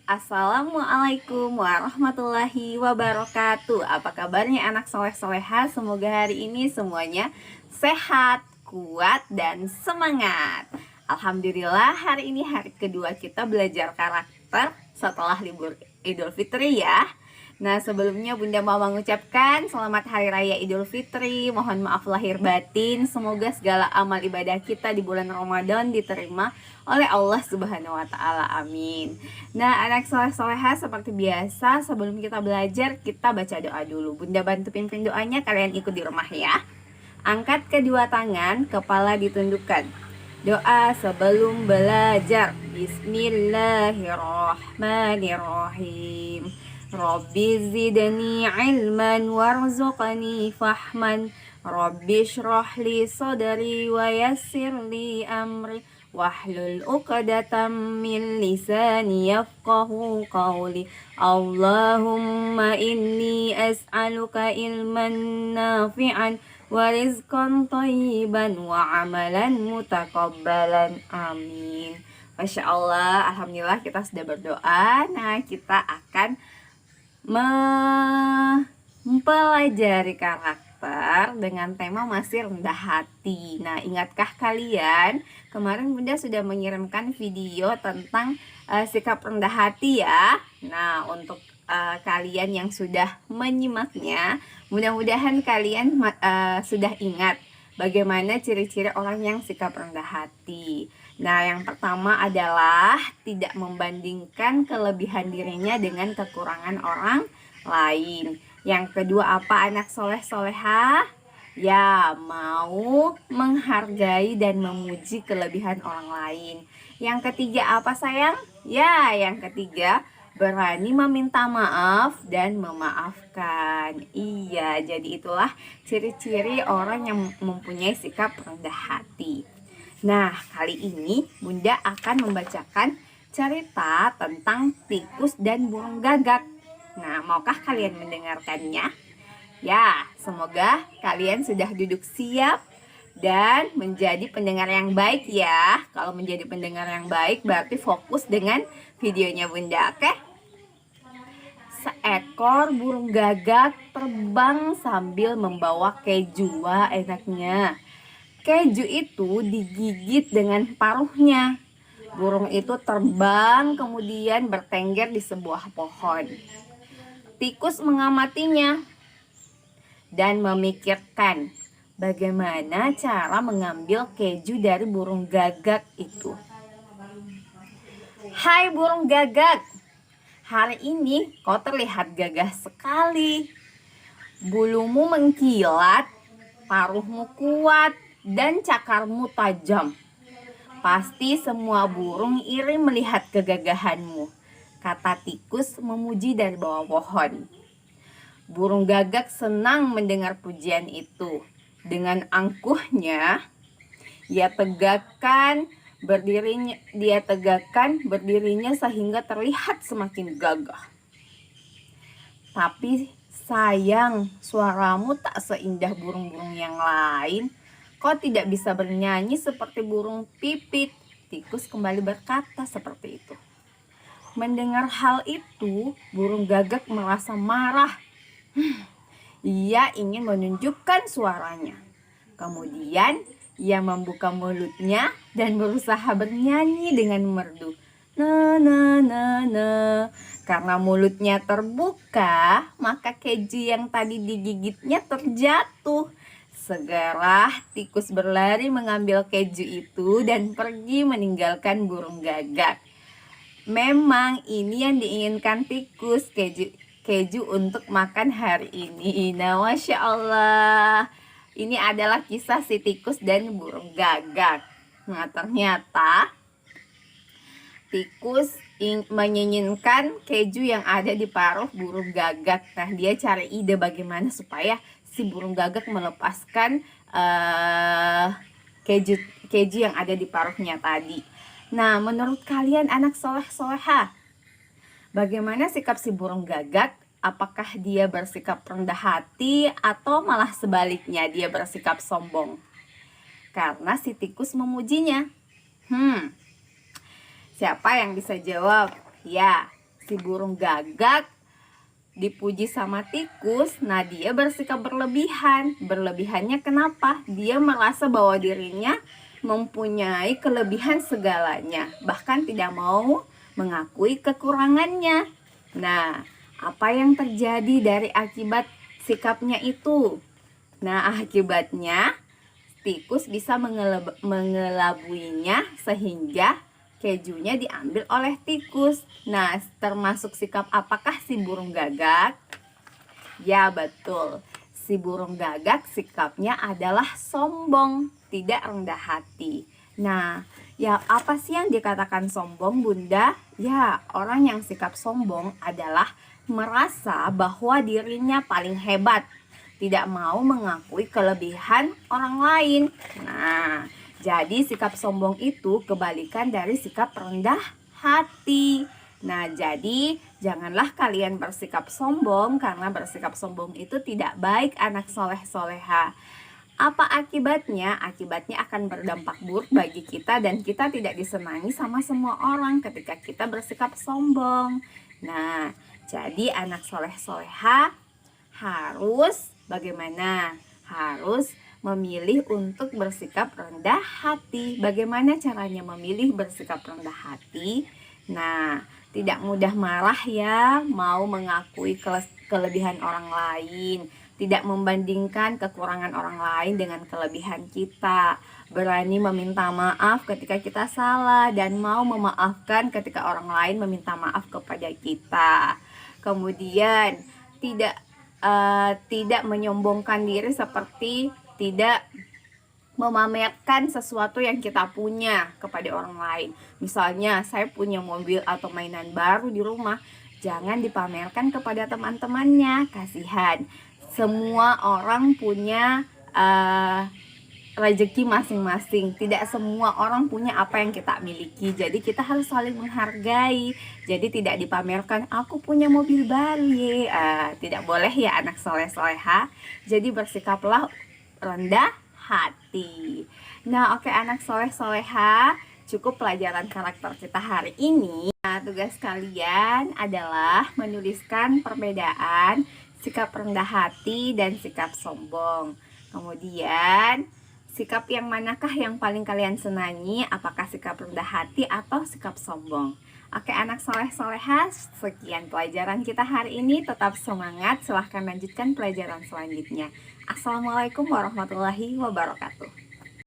Assalamualaikum warahmatullahi wabarakatuh. Apa kabarnya anak soleh-soleha? Semoga hari ini semuanya sehat, kuat, dan semangat. Alhamdulillah hari ini hari kedua kita belajar karakter setelah libur Idul Fitri ya. Nah, sebelumnya Bunda mau mengucapkan selamat Hari Raya Idul Fitri. Mohon maaf lahir batin. Semoga segala amal ibadah kita di bulan Ramadan diterima oleh Allah Subhanahu wa taala. Amin. Nah, anak soleh-soleha seperti biasa, sebelum kita belajar, kita baca doa dulu. Bunda bantu pimpin doanya, kalian ikut di rumah ya. Angkat kedua tangan, kepala ditundukkan. Doa sebelum belajar. Bismillahirrahmanirrahim. Rabbi zidni ilman warzuqni fahman. Rabbi shrah li sadri wa yassir li amri wahlul 'uqdatam min lisani yafqahu qawli. Allahumma inni as'aluka ilman nafi'an wa rizqan thayyiban wa amalan mutaqabbalan. Amin. Masya Allah, alhamdulillah kita sudah berdoa. Nah, kita akan mempelajari karakter dengan tema masih rendah hati. Nah, ingatkah kalian kemarin Bunda sudah mengirimkan video tentang sikap rendah hati ya. Nah, untuk kalian yang sudah menyimaknya, mudah-mudahan kalian sudah ingat bagaimana ciri-ciri orang yang sikap rendah hati. Nah, yang pertama adalah tidak membandingkan kelebihan dirinya dengan kekurangan orang lain. Yang kedua apa anak soleh-soleha? Ya, mau menghargai dan memuji kelebihan orang lain. Yang ketiga apa sayang? Ya, yang ketiga berani meminta maaf dan memaafkan. Iya, jadi itulah ciri-ciri orang yang mempunyai sikap rendah hati. Nah, kali ini Bunda akan membacakan cerita tentang tikus dan burung gagak. Nah, maukah kalian mendengarkannya? Ya, semoga kalian sudah duduk siap dan menjadi pendengar yang baik ya. Kalau menjadi pendengar yang baik berarti fokus dengan videonya Bunda, oke? Seekor burung gagak terbang sambil membawa keju. Wah, enaknya. Keju itu digigit dengan paruhnya. Burung itu terbang kemudian bertengger di sebuah pohon. Tikus mengamatinya dan memikirkan bagaimana cara mengambil keju dari burung gagak itu. Hai burung gagak, hari ini kau terlihat gagah sekali. Bulumu mengkilat, paruhmu kuat, dan cakarmu tajam. Pasti semua burung iri melihat kegagahanmu, kata tikus memuji dari bawah pohon. Burung gagak senang mendengar pujian itu. Dengan angkuhnya, dia tegakkan berdirinya sehingga terlihat semakin gagah. Tapi sayang, suaramu tak seindah burung-burung yang lain. Kau tidak bisa bernyanyi seperti burung pipit. Tikus kembali berkata seperti itu. Mendengar hal itu, burung gagak merasa marah. Ia ingin menunjukkan suaranya. Kemudian, ia membuka mulutnya dan berusaha bernyanyi dengan merdu. Na na na na. Karena mulutnya terbuka, maka keju yang tadi digigitnya terjatuh. Segera tikus berlari mengambil keju itu dan pergi meninggalkan burung gagak. Memang ini yang diinginkan tikus, keju untuk makan hari ini. Nah, Masya Allah, ini adalah kisah si tikus dan burung gagak. Nah, ternyata tikus menginginkan keju yang ada di paruh burung gagak. Nah, dia cari ide bagaimana supaya si burung gagak melepaskan keju yang ada di paruhnya tadi. Nah, menurut kalian anak soleh-soleha, bagaimana sikap si burung gagak? Apakah dia bersikap rendah hati atau malah sebaliknya dia bersikap sombong? Karena si tikus memujinya. Siapa yang bisa jawab? Ya, Si burung gagak dipuji sama tikus, nah dia bersikap berlebihan. Berlebihannya kenapa? Dia merasa bahwa dirinya mempunyai kelebihan segalanya, bahkan tidak mau mengakui kekurangannya. Nah, apa yang terjadi dari akibat sikapnya itu? Nah, akibatnya tikus bisa mengelabuinya sehingga kejunya diambil oleh tikus. Nah, termasuk sikap apakah si burung gagak? Ya, betul. Si burung gagak sikapnya adalah sombong, tidak rendah hati. Nah, ya apa sih yang dikatakan sombong, Bunda? Ya, orang yang sikap sombong adalah merasa bahwa dirinya paling hebat, tidak mau mengakui kelebihan orang lain. Nah, jadi sikap sombong itu kebalikan dari sikap rendah hati. Nah, jadi janganlah kalian bersikap sombong, karena bersikap sombong itu tidak baik, anak soleh-soleha. Apa akibatnya? Akibatnya akan berdampak buruk bagi kita dan kita tidak disenangi sama semua orang ketika kita bersikap sombong. Nah, jadi anak soleh-soleha harus bagaimana? Harus memilih untuk bersikap rendah hati. Bagaimana caranya memilih bersikap rendah hati? Nah, tidak mudah marah ya, mau mengakui kelebihan orang lain, tidak membandingkan kekurangan orang lain dengan kelebihan kita, berani meminta maaf ketika kita salah, dan mau memaafkan ketika orang lain meminta maaf kepada kita. Kemudian tidak menyombongkan diri, seperti tidak memamerkan sesuatu yang kita punya kepada orang lain. Misalnya saya punya mobil atau mainan baru di rumah, jangan dipamerkan kepada teman-temannya, kasihan. Semua orang punya rezeki masing-masing. Tidak semua orang punya apa yang kita miliki. Jadi kita harus saling menghargai. Jadi tidak dipamerkan, aku punya mobil baru ya. Tidak boleh ya anak soleh-soleha. Jadi bersikaplah rendah hati. Nah, oke anak soleh-soleha, cukup pelajaran karakter kita hari ini. Nah, tugas kalian adalah menuliskan perbedaan sikap rendah hati dan sikap sombong. Kemudian, sikap yang manakah yang paling kalian senangi? Apakah sikap rendah hati atau sikap sombong? Oke anak soleh-soleha, sekian pelajaran kita hari ini. Tetap semangat, silahkan lanjutkan pelajaran selanjutnya. Assalamualaikum warahmatullahi wabarakatuh.